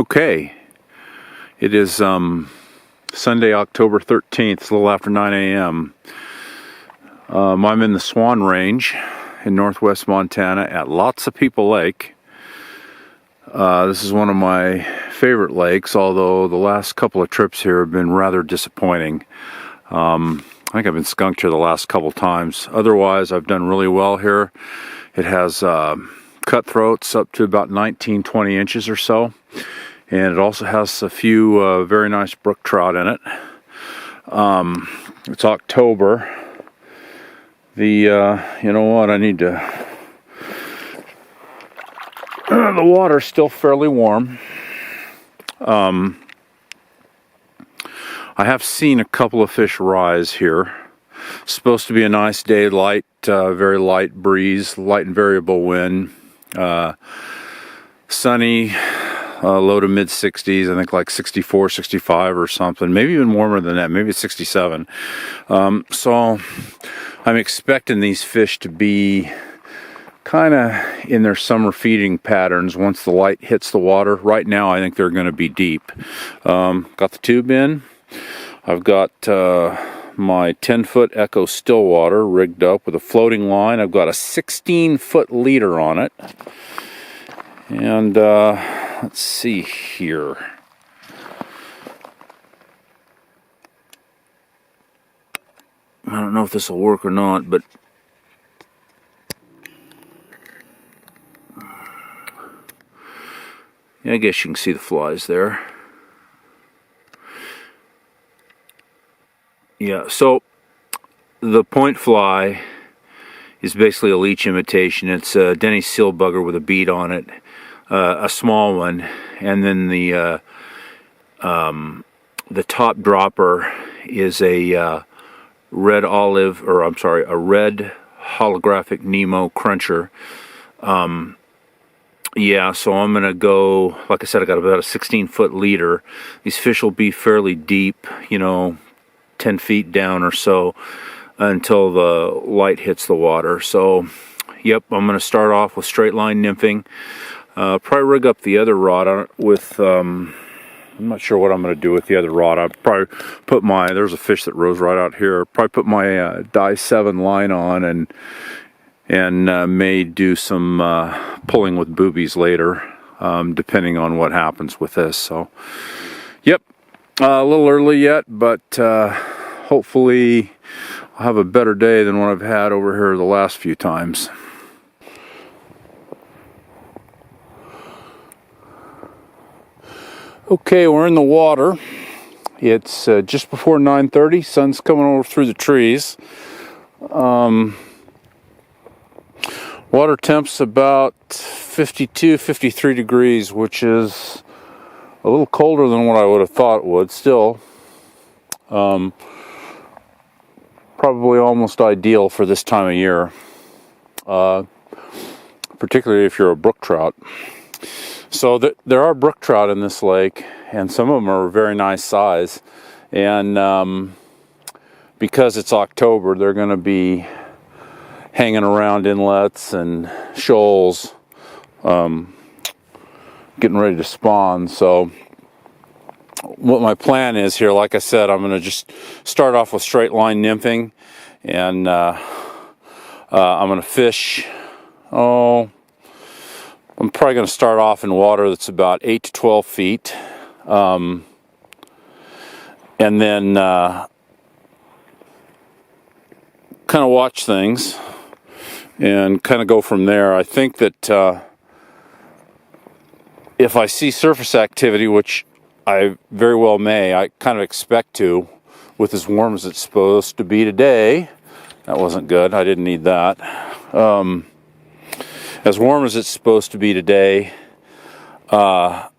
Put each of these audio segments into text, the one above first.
Okay, it is Sunday, October 13th, it's a little after 9 a.m. I'm in the Swan Range in northwest Montana at Lotsa People Lake. This is one of my favorite lakes, although the last couple of trips here have been rather disappointing. I think I've been skunked here the last couple times. Otherwise, I've done really well here. It has cutthroats up to about 19-20 inches or so. And it also has a few very nice brook trout in it. It's October. You know what, I need to... the water's still fairly warm. I have seen a couple of fish rise here. It's supposed to be a nice day, light, very light breeze, light and variable wind. Sunny. Low to mid 60s, I think like 64, 65 or something, maybe even warmer than that, maybe 67. So I'm expecting these fish to be kind of in their summer feeding patterns once the light hits the water. Right now I think they're going to be deep. Got the tube in. I've got my 10-foot Echo Stillwater rigged up with a floating line. I've got a 16-foot leader on it. And let's see here. I don't know if this will work or not, but yeah, I guess you can see the flies there. Yeah, so the point fly is basically a leech imitation. It's a Denny seal bugger with a bead on it. A small one, and then the top dropper is a red holographic Nemo cruncher. Yeah, so I'm gonna go, like I said, I got about a 16-foot leader. These fish will be fairly deep, 10 feet down or so until the light hits the water. So, yep, I'm gonna start off with straight line nymphing. Probably rig up the other rod with, I'm not sure what I'm going to do with the other rod. I'll probably put there's a fish that rose right out here. Probably put my Dye 7 line on and may do some pulling with boobies later, depending on what happens with this. So, yep, a little early yet, but hopefully I'll have a better day than what I've had over here the last few times. Okay, we're in the water. It's just before 9:30. Sun's coming over through the trees. Water temp's about 52, 53 degrees, which is a little colder than what I would have thought it would. Still, probably almost ideal for this time of year, particularly if you're a brook trout. So there are brook trout in this lake, and some of them are very nice size. And because it's October, they're going to be hanging around inlets and shoals, getting ready to spawn. So what my plan is here, like I said, I'm going to just start off with straight line nymphing, and I'm going to fish, I'm probably going to start off in water that's about 8 to 12 feet, and then kind of watch things and kind of go from there. I think that if I see surface activity, which I very well may, I kind of expect to, with as warm as it's supposed to be today. That wasn't good. I didn't need that. As warm as it's supposed to be today, I'll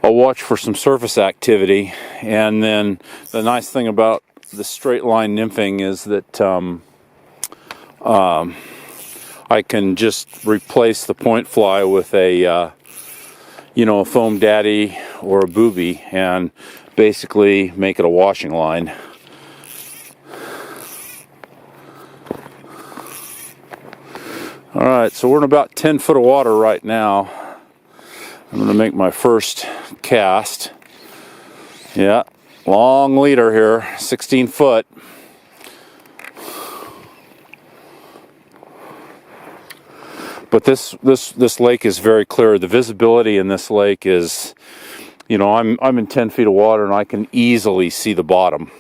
watch for some surface activity. And then the nice thing about the straight line nymphing is that I can just replace the point fly with a foam daddy or a booby and basically make it a washing line. Alright, so we're in about 10 foot of water right now. I'm going to make my first cast. Yeah, long leader here, 16 foot. But this lake is very clear. The visibility in this lake is, you know, I'm in 10 feet of water and I can easily see the bottom.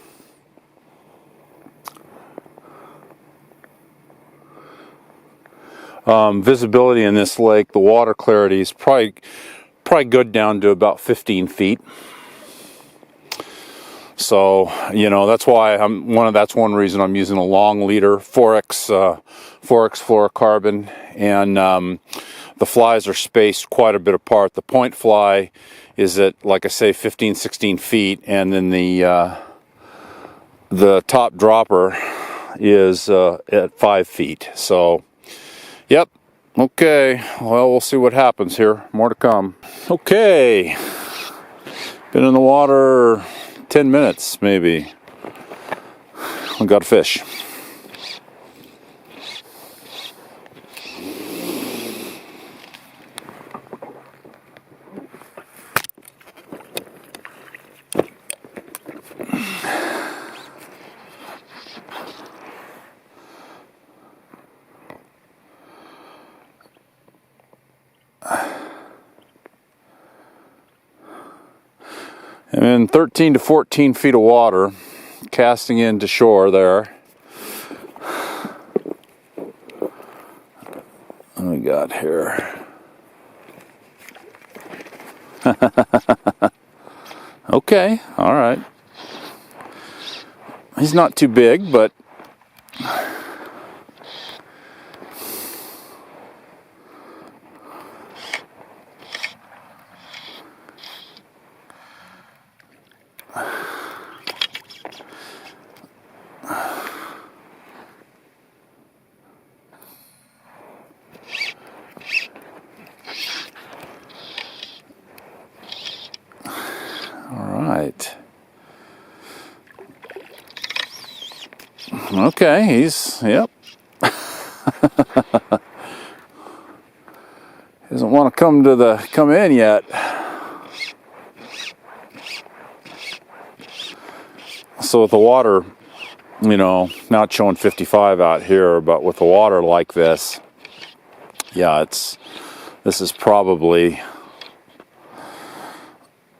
Visibility in this lake, the water clarity is probably good down to about 15 feet. So, you know, that's why that's one reason I'm using a long leader, 4x fluorocarbon, and the flies are spaced quite a bit apart. The point fly is at, like I say, 15, 16 feet, and then the top dropper is at 5 feet. So, yep. Okay. Well, we'll see what happens here. More to come. Okay. Been in the water 10 minutes, maybe. We got a fish. I'm in 13 to 14 feet of water, casting into shore there. What we got here? Okay, all right. He's not too big, but right. Okay, yep. Doesn't want to come in yet. So with the water, you know, not showing 55 out here, but with the water like this, yeah, this is probably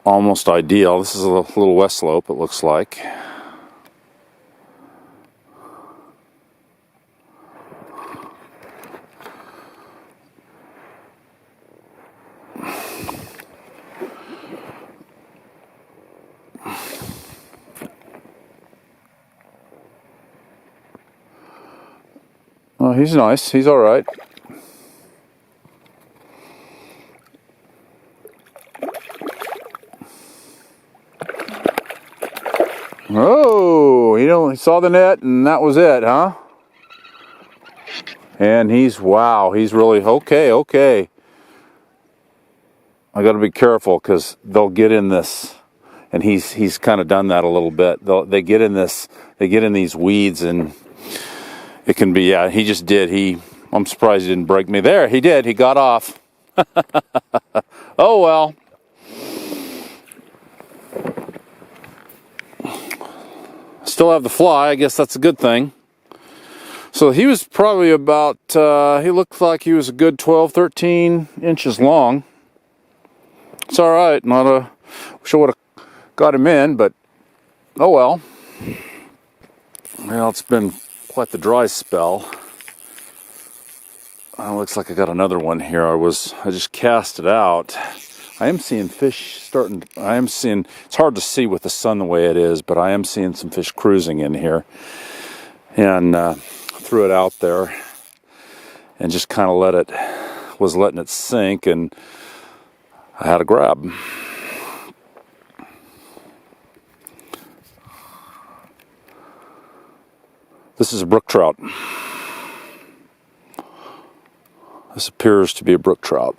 almost ideal. This is a little west slope, it looks like. Oh, he's nice. He's all right. Oh, he saw the net and that was it, huh? And wow, he's really okay. I got to be careful because they'll get in this, and he's kind of done that a little bit. They get in these weeds, and it can be, yeah, he just did. I'm surprised he didn't break me. There, he did. He got off. Oh, well. Still have the fly. I guess that's a good thing. So he was probably about, he looked like he was a good 12, 13 inches long. It's all right. Wish I would have got him in, but oh well. Well, it's been quite the dry spell. Looks like I got another one here. I just cast it out. I am seeing fish starting. It's hard to see with the sun the way it is, but I am seeing some fish cruising in here. And threw it out there and just kind of letting it sink, and I had a grab. This is a brook trout. This appears to be a brook trout.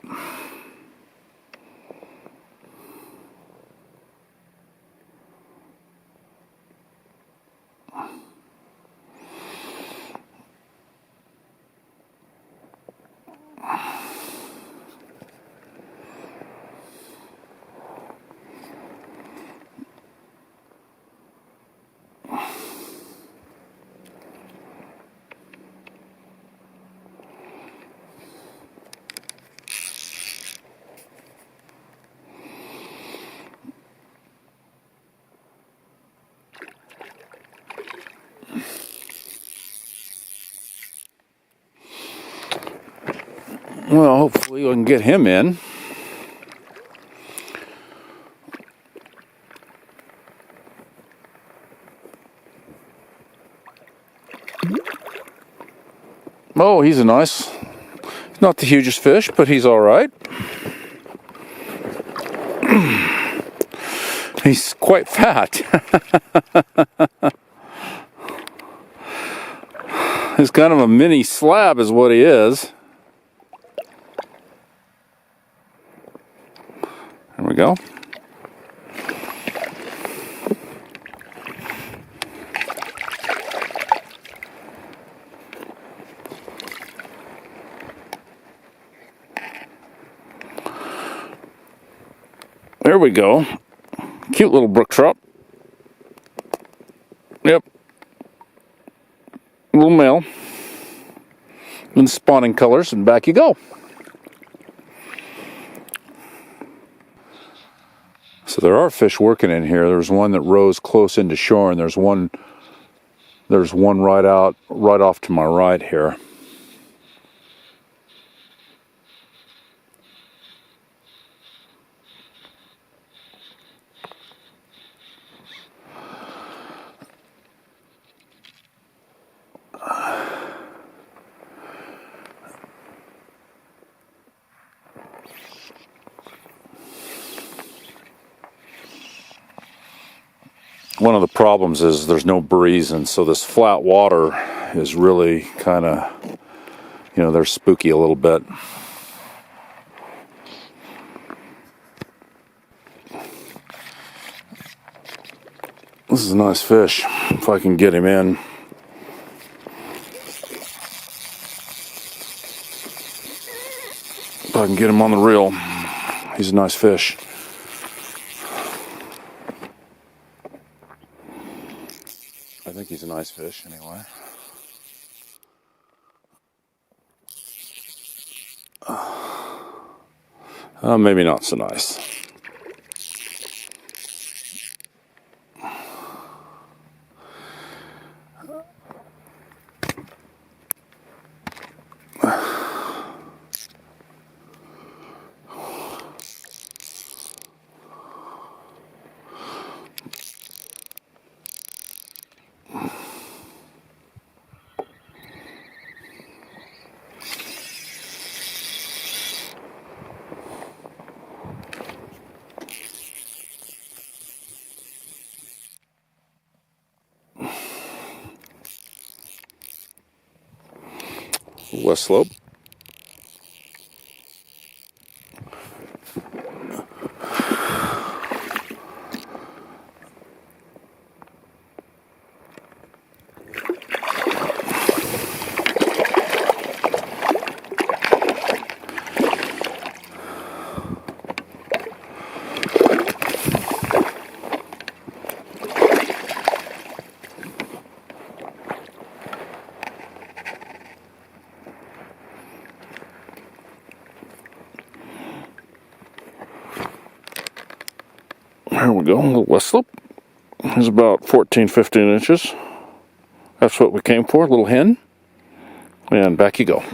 Well, hopefully we can get him in. Oh, he's he's not the hugest fish, but he's all right. He's quite fat. He's kind of a mini slab is what he is. There we go. There we go. Cute little brook trout. Yep. Little male. In spawning colors, and back you go. So there are fish working in here. There's one that rose close into shore, and there's one right off to my right here. One of the problems is there's no breeze, and so this flat water is really kind of, they're spooky a little bit. This is a nice fish, if I can get him in. If I can get him on the reel, he's a nice fish. I think he's a nice fish anyway. Maybe not so nice. West slope. There we go, a little west slope. It's about 14, 15 inches. That's what we came for, a little hen. And back you go.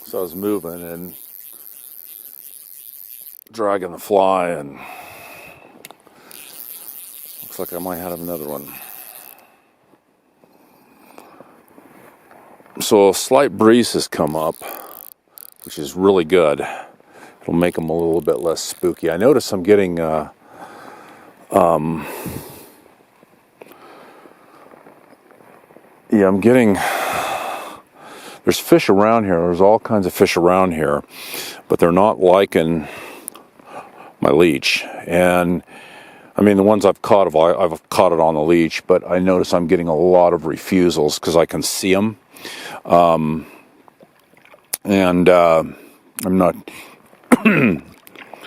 So I was moving and dragging the fly, and looks like I might have another one. So a slight breeze has come up, which is really good. It'll make them a little bit less spooky. I notice I'm getting there's fish around here. There's all kinds of fish around here, but they're not liking my leech. And I mean, the ones I've caught, I've caught it on the leech, but I notice I'm getting a lot of refusals because I can see them. I'm not,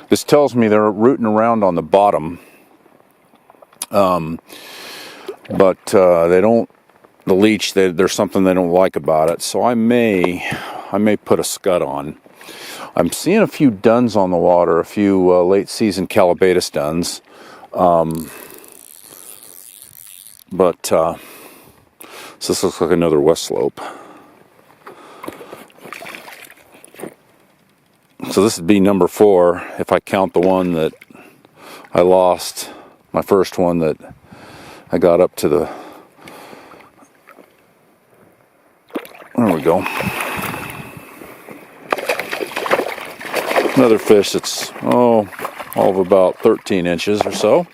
this tells me they're rooting around on the bottom, but they don't, the leech, there's something they don't like about it, so I may put a scud on. I'm seeing a few duns on the water, a few late season calabatus duns. But so this looks like another west slope. So this would be number 4 if I count the one that I lost, my first one that I got up to the, there we go. Another fish that's, all of about 13 inches or so.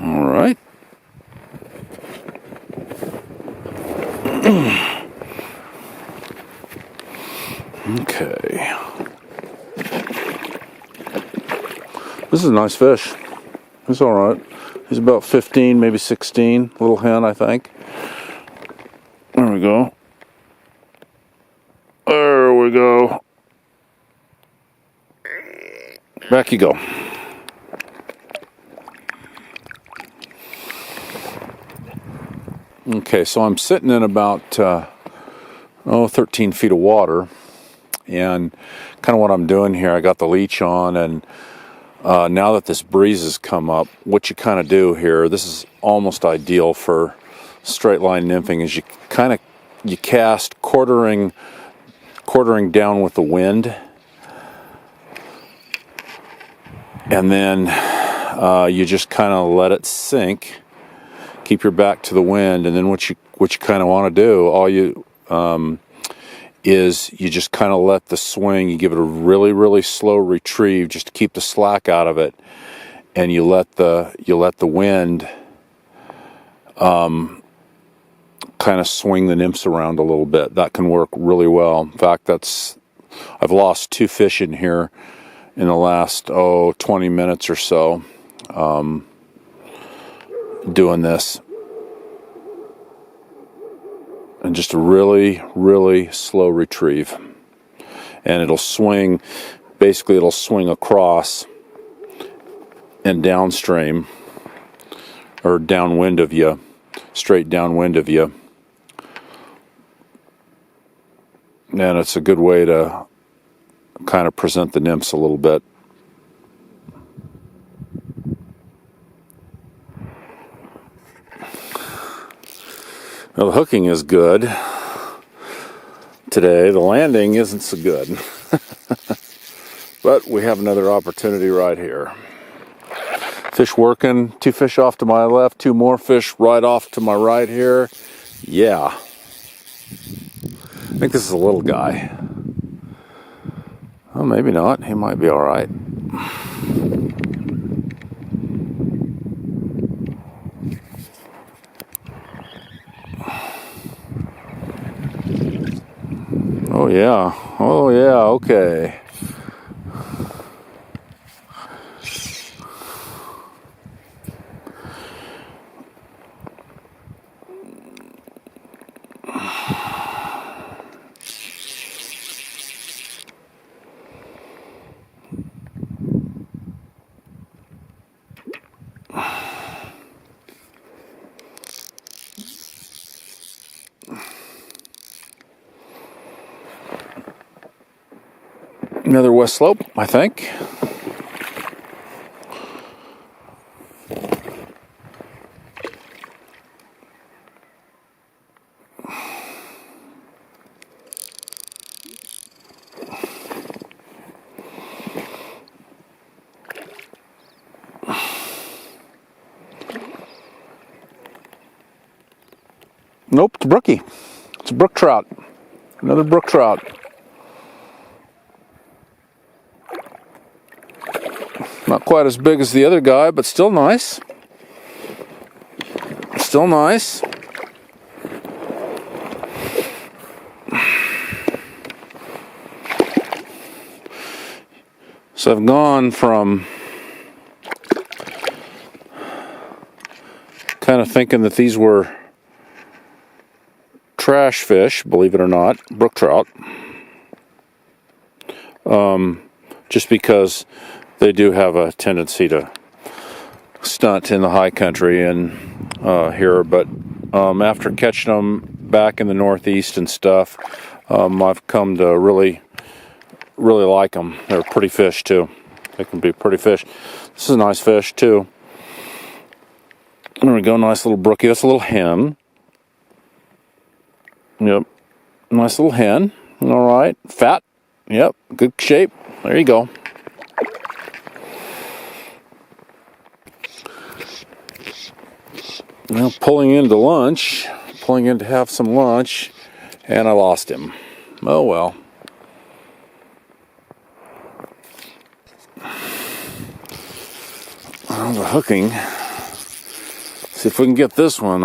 All right. Okay. This is a nice fish. He's all right. He's about 15, maybe 16. Little hen, I think. There we go. There we go. Back you go. Okay, so I'm sitting in about 13 feet of water, and kind of what I'm doing here, I got the leech on, and now that this breeze has come up, what you kind of do here, this is almost ideal for straight line nymphing, is you cast quartering down with the wind, and then you just kind of let it sink. Keep your back to the wind, and then what you kind of want to do, is you just kind of let the swing, you give it a really, really slow retrieve just to keep the slack out of it, and you let the wind kind of swing the nymphs around a little bit. That can work really well. In fact, I've lost 2 fish in here in the last 20 minutes or so doing this. And just a really, really slow retrieve. And it'll swing, basically it'll swing across and downstream, or downwind of you, straight downwind of you. And it's a good way to kind of present the nymphs a little bit. Well, the hooking is good today. The landing isn't so good. But we have another opportunity right here. Fish working. 2 fish off to my left. 2 more fish right off to my right here. Yeah. I think this is a little guy. Oh, maybe not. He might be all right. Oh yeah, okay. Another west slope, I think. Nope, it's a brookie. It's a brook trout. Another brook trout. Not quite as big as the other guy, but still nice. Still nice. So I've gone from kind of thinking that these were trash fish, believe it or not, brook trout, just because they do have a tendency to stunt in the high country and here, but after catching them back in the Northeast and stuff, I've come to really like them. They're pretty fish too. They can be pretty fish. This is a nice fish too. There we go, nice little brookie. That's a little hen. Yep, nice little hen. All right, fat. Yep, good shape. There you go. Now pulling into lunch, pulling in to have some lunch, and I lost him. Oh well. Well, the hooking. See if we can get this one.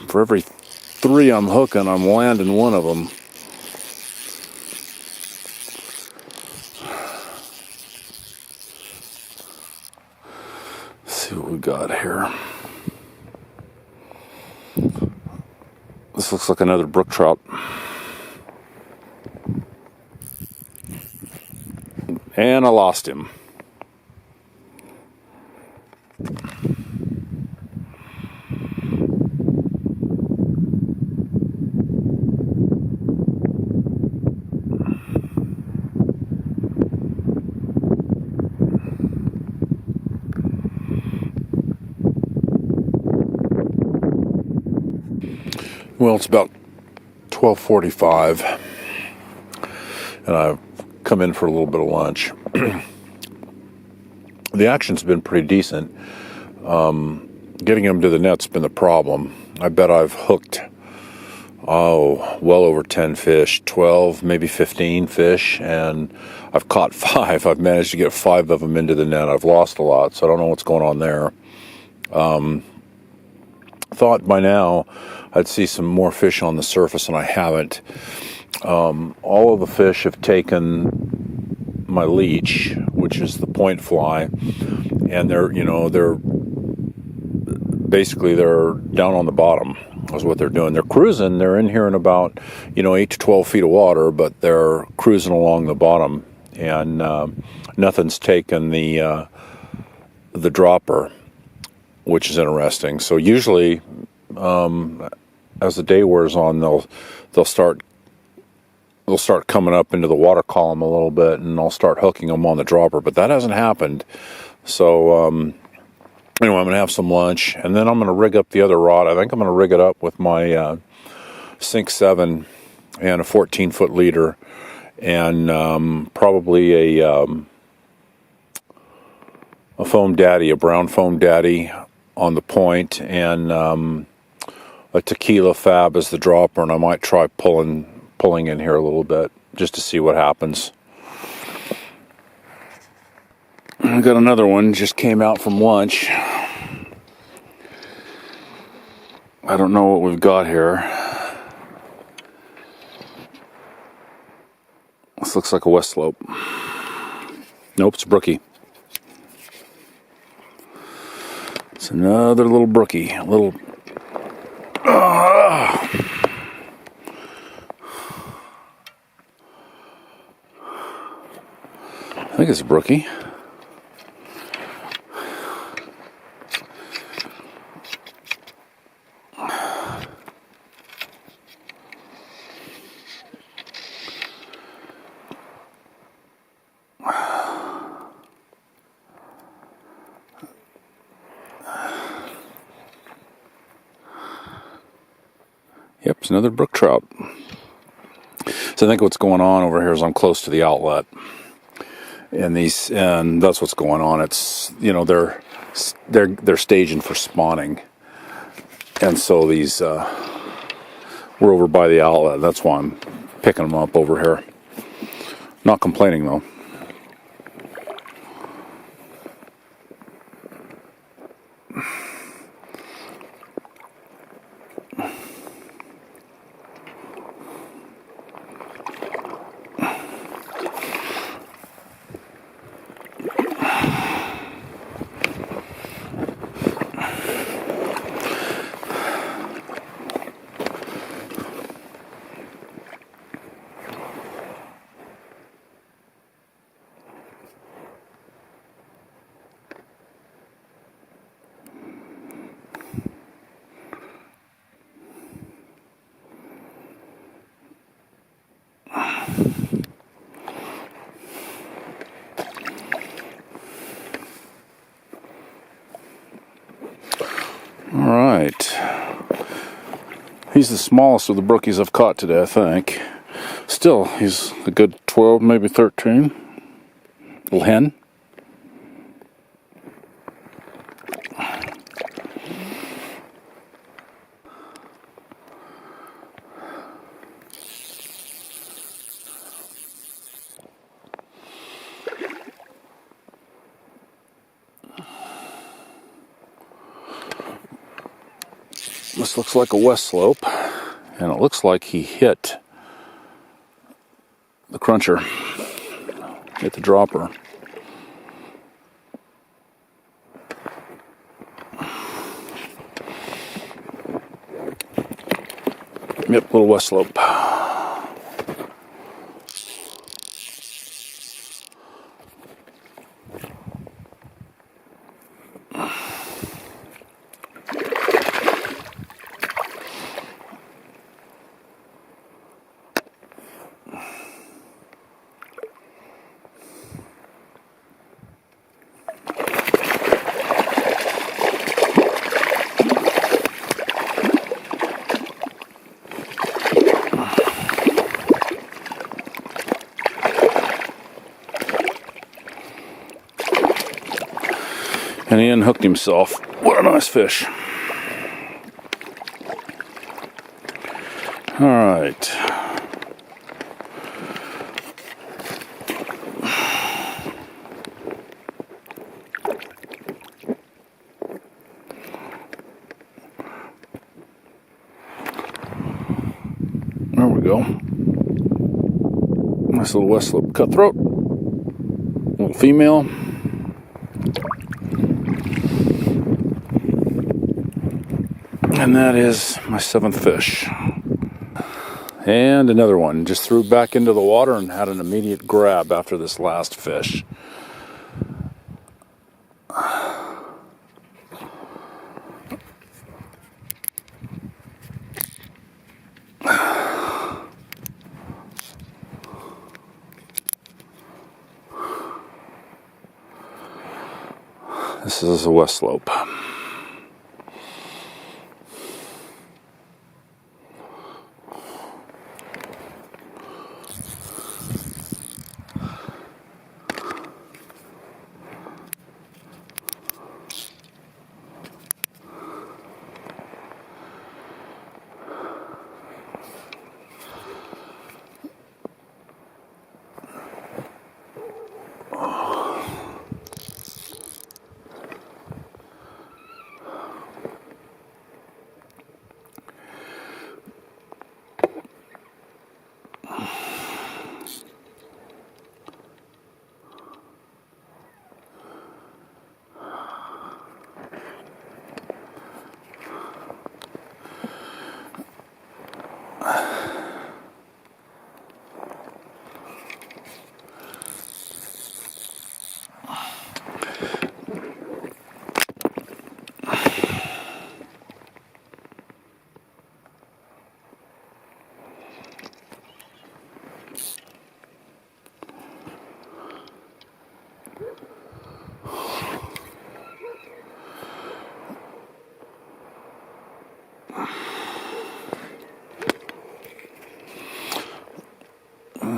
For every 3 I'm hooking, I'm landing one of them. Let's see what we got here. This looks like another brook trout. And I lost him. Well, it's about 12:45, and I've come in for a little bit of lunch. The action's been pretty decent. Getting them to the net's been the problem. I bet I've hooked, well over 10 fish, 12, maybe 15 fish, and I've caught 5. I've managed to get 5 of them into the net. I've lost a lot, so I don't know what's going on there. Thought by now I'd see some more fish on the surface, and I haven't. All of the fish have taken my leech, which is the point fly, and they're basically down on the bottom is what they're doing. They're cruising. They're in here in about 8 to 12 feet of water, but they're cruising along the bottom, and nothing's taken the dropper, which is interesting. So usually, as the day wears on, they'll start coming up into the water column a little bit, and I'll start hooking them on the dropper. But that hasn't happened. So anyway, I'm going to have some lunch, and then I'm going to rig up the other rod. I think I'm going to rig it up with my Sync 7 and a 14-foot leader, and probably a foam daddy, a brown foam daddy on the point, and a tequila fab as the dropper, and I might try pulling in here a little bit just to see what happens. I got another one, just came out from lunch. I don't know what we've got here. This looks like a West Slope. Nope, it's a brookie. It's another little brookie. A little. I think it's a brookie. Yep, it's another brook trout. So I think what's going on over here is I'm close to the outlet, and that's what's going on. It's they're staging for spawning, and so these we're over by the outlet. That's why I'm picking them up over here. Not complaining though. He's the smallest of the brookies I've caught today, I think. Still, he's a good 12, maybe 13. Little hen. This looks like a west slope, and it looks like he hit the cruncher, hit the dropper. Yep, little west slope. And he unhooked himself. What a nice fish. All right. There we go. Nice little west slope cutthroat. Little female. And that is my 7th fish. And another one. Just threw back into the water and had an immediate grab after this last fish. This is a west slope.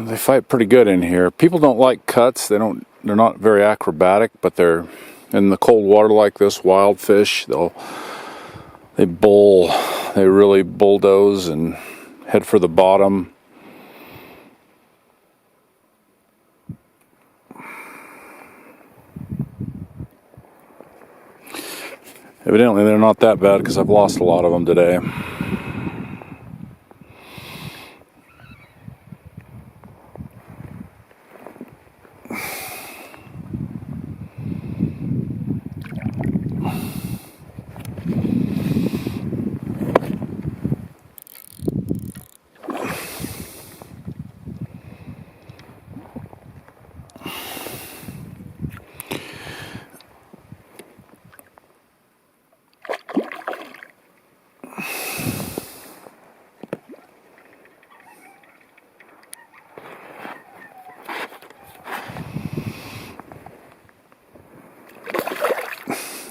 They fight pretty good in here. People don't like cuts. They're not very acrobatic, but they're in the cold water like this, wild fish, they really bulldoze and head for the bottom. Evidently they're not that bad because I've lost a lot of them today.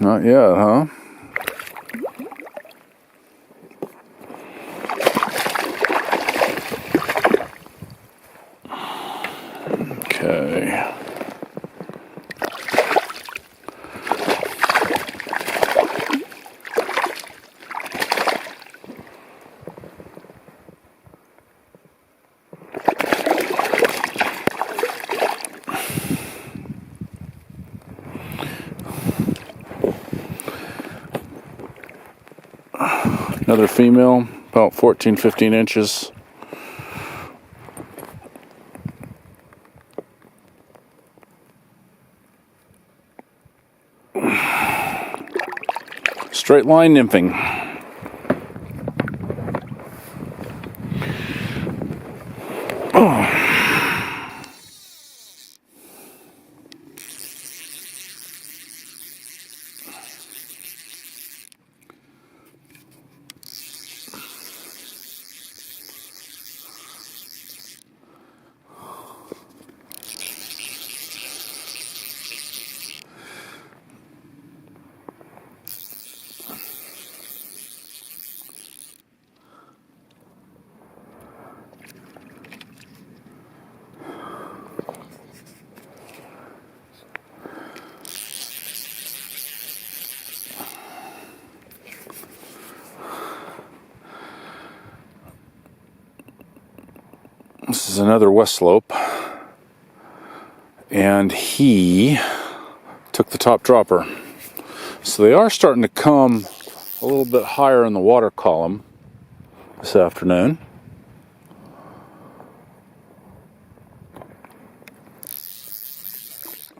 Not yet, huh? Okay. Another female, about 14, 15 inches. Straight line nymphing. This is another west slope, and he took the top dropper. So they are starting to come a little bit higher in the water column this afternoon.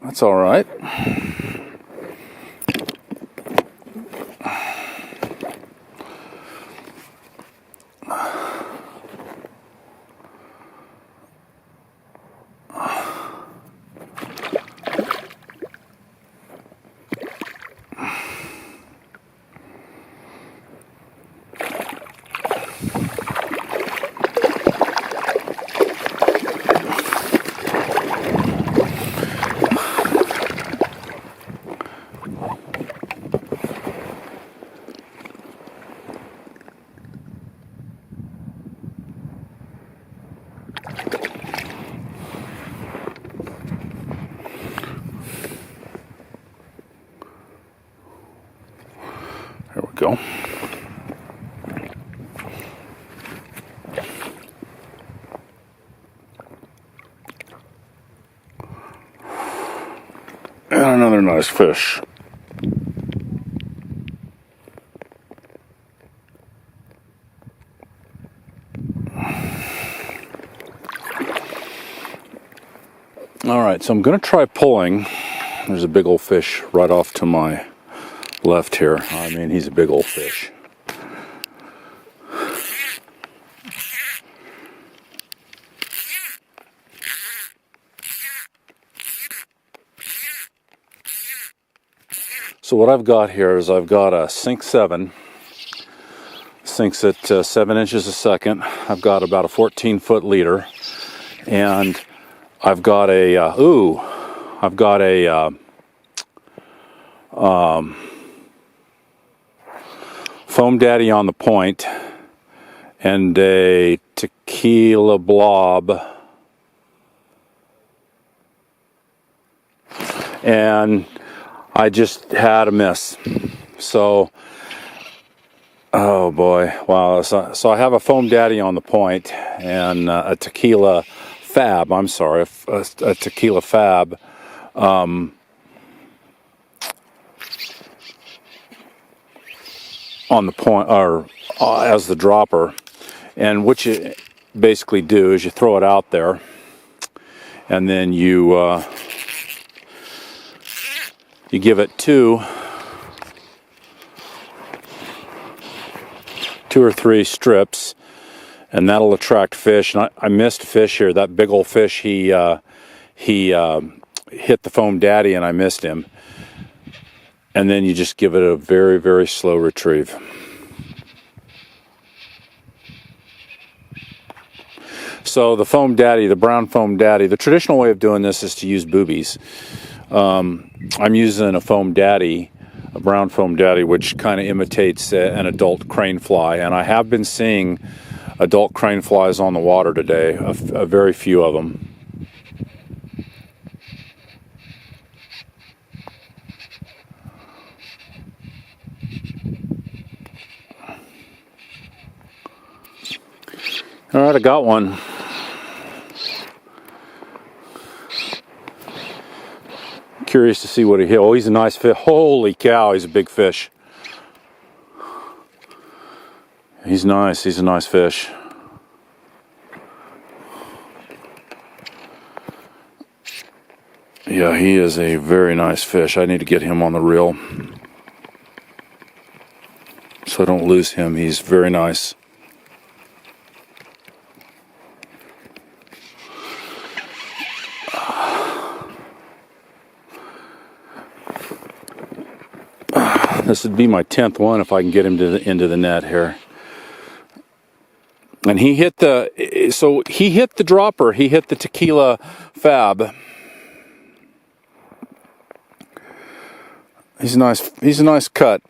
That's all right. There we go. And another nice fish. All right, so I'm going to try pulling. There's a big old fish right off to my left here. I mean, he's a big old fish. So what I've got here is I've got a Sink 7. Sinks at 7 inches a second. I've got about a 14-foot leader. And I've got a, Foam Daddy on the point and a Tequila Blob. And I just had a miss. So, oh boy, wow. So I have a Foam Daddy on the point and a Tequila Fab, I'm sorry, a Tequila Fab. On the point, or as the dropper. And what you basically do is you throw it out there and then you give it two or three strips, and that'll attract fish. And I missed fish here. That big old fish, he hit the Foam Daddy and I missed him. And then you just give it a very, very slow retrieve. So the Foam Daddy, the brown Foam Daddy, the traditional way of doing this is to use boobies. I'm using a Foam Daddy, a brown Foam Daddy, which kind of imitates an adult crane fly. And I have been seeing adult crane flies on the water today, a very few of them. All right, I got one. Curious to see what he hit. Oh, he's a nice fish. Holy cow, he's a big fish. He's nice. He's a nice fish. Yeah, he is a very nice fish. I need to get him on the reel so I don't lose him. He's very nice. This would be my 10th one if I can get him to into the net here. And he hit the dropper. He hit the tequila fab. He's nice. He's a nice cut.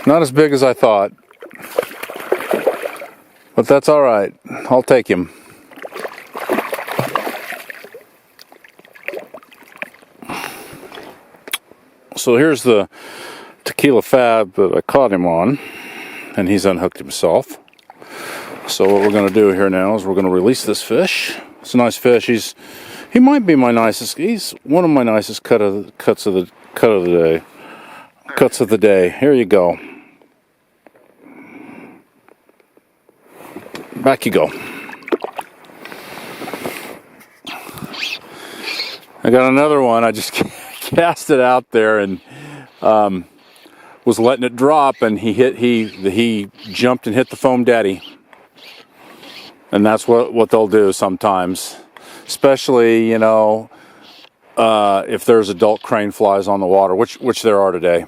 Not as big as I thought, but that's all right. I'll take him. So here's the tequila fab that I caught him on, and he's unhooked himself. So what we're going to do here now is we're going to release this fish. It's a nice fish. He might be my nicest. He's one of my nicest cuts of the day. Here you go. Back you go. I got another one. I just cast it out there and was letting it drop, and he jumped and hit the foam daddy. And that's what they'll do sometimes, especially if there's adult crane flies on the water, which there are today.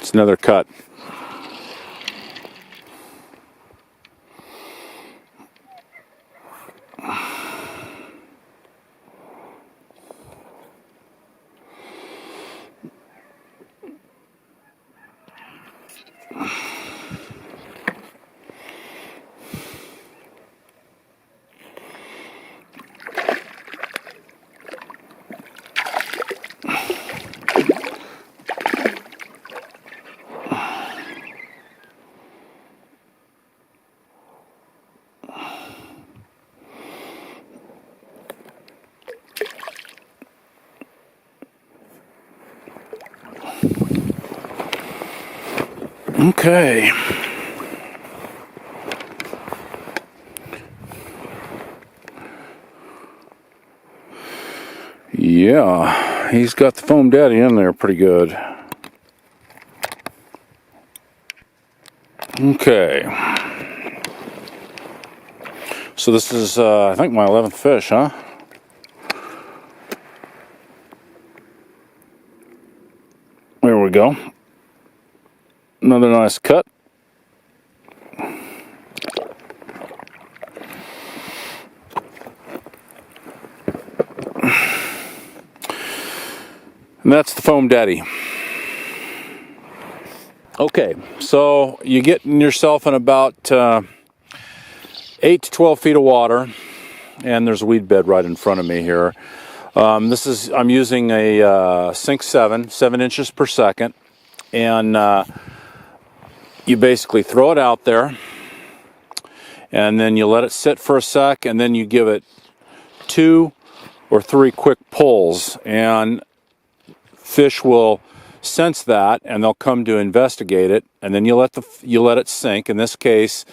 It's another cut. Okay. Yeah, he's got the foam daddy in there pretty good. Okay. So this is, I think, my 11th fish, huh? There we go. Another nice cut. And that's the foam daddy. Okay, so you get yourself in about 8 to 12 feet of water, and there's a weed bed right in front of me here. I'm using a Sink 7 inches per second, and you basically throw it out there, and then you let it sit for a sec, and then you give it 2 or 3 quick pulls, and fish will sense that, and they'll come to investigate it, and then you let it sink. In this case,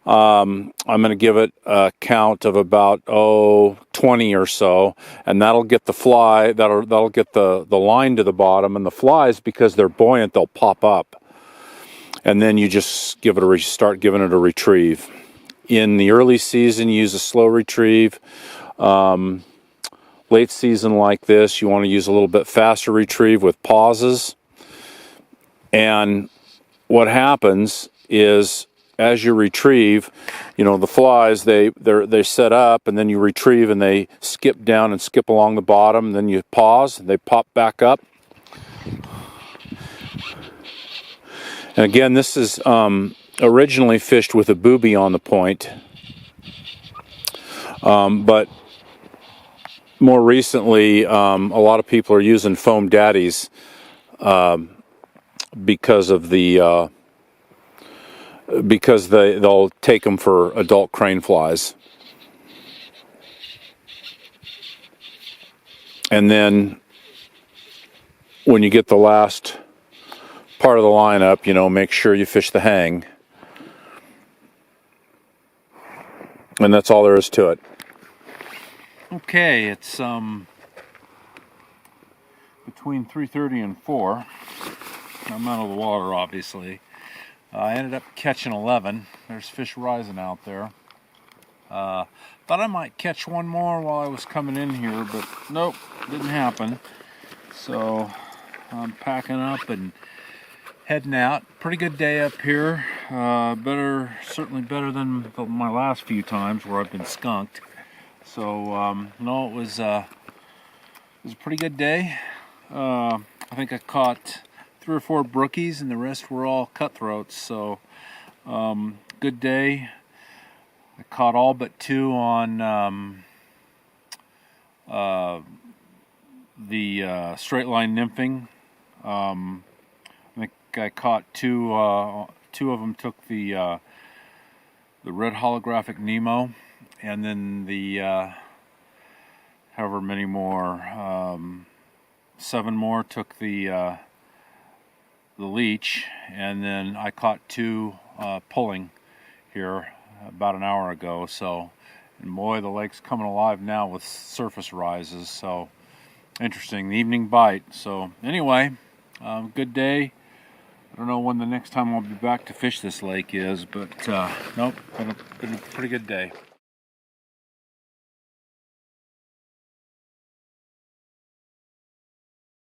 I'm going to give it a count of about 20 or so, and that'll get the fly, that'll get the line to the bottom, and the flies, because they're buoyant, they'll pop up. and then you just give it start giving it a retrieve. In the early season, use a slow retrieve. Late season like this, you want to use a little bit faster retrieve with pauses. And what happens is, as you retrieve, you know, the flies, they set up, and then you retrieve and they skip down and skip along the bottom, and then you pause and they pop back up. And again, this is originally fished with a booby on the point, but more recently a lot of people are using foam daddies because of the because they'll take them for adult crane flies. And then when you get the last part of the lineup, you know, make sure you fish the hang. And that's all there is to it. Okay, it's between 3:30 and 4. I'm out of the water, obviously. I ended up catching 11. There's fish rising out there. Thought I might catch one more while I was coming in here, but nope, didn't happen. So I'm packing up and heading out. Pretty good day up here. Certainly better than my last few times where I've been skunked. So no, it was a pretty good day. I think I caught 3 or 4 brookies, and the rest were all cutthroats. So good day. I caught all but 2 on the straight line nymphing. I think I caught 2. 2 of them took the red holographic Nemo, and then the however many more, 7 more took the leech, and then I caught 2 pulling here about an hour ago. So, and boy, the lake's coming alive now with surface rises. So interesting, the evening bite. So anyway, good day. I don't know when the next time I'll be back to fish this lake is, but nope, been a pretty good day.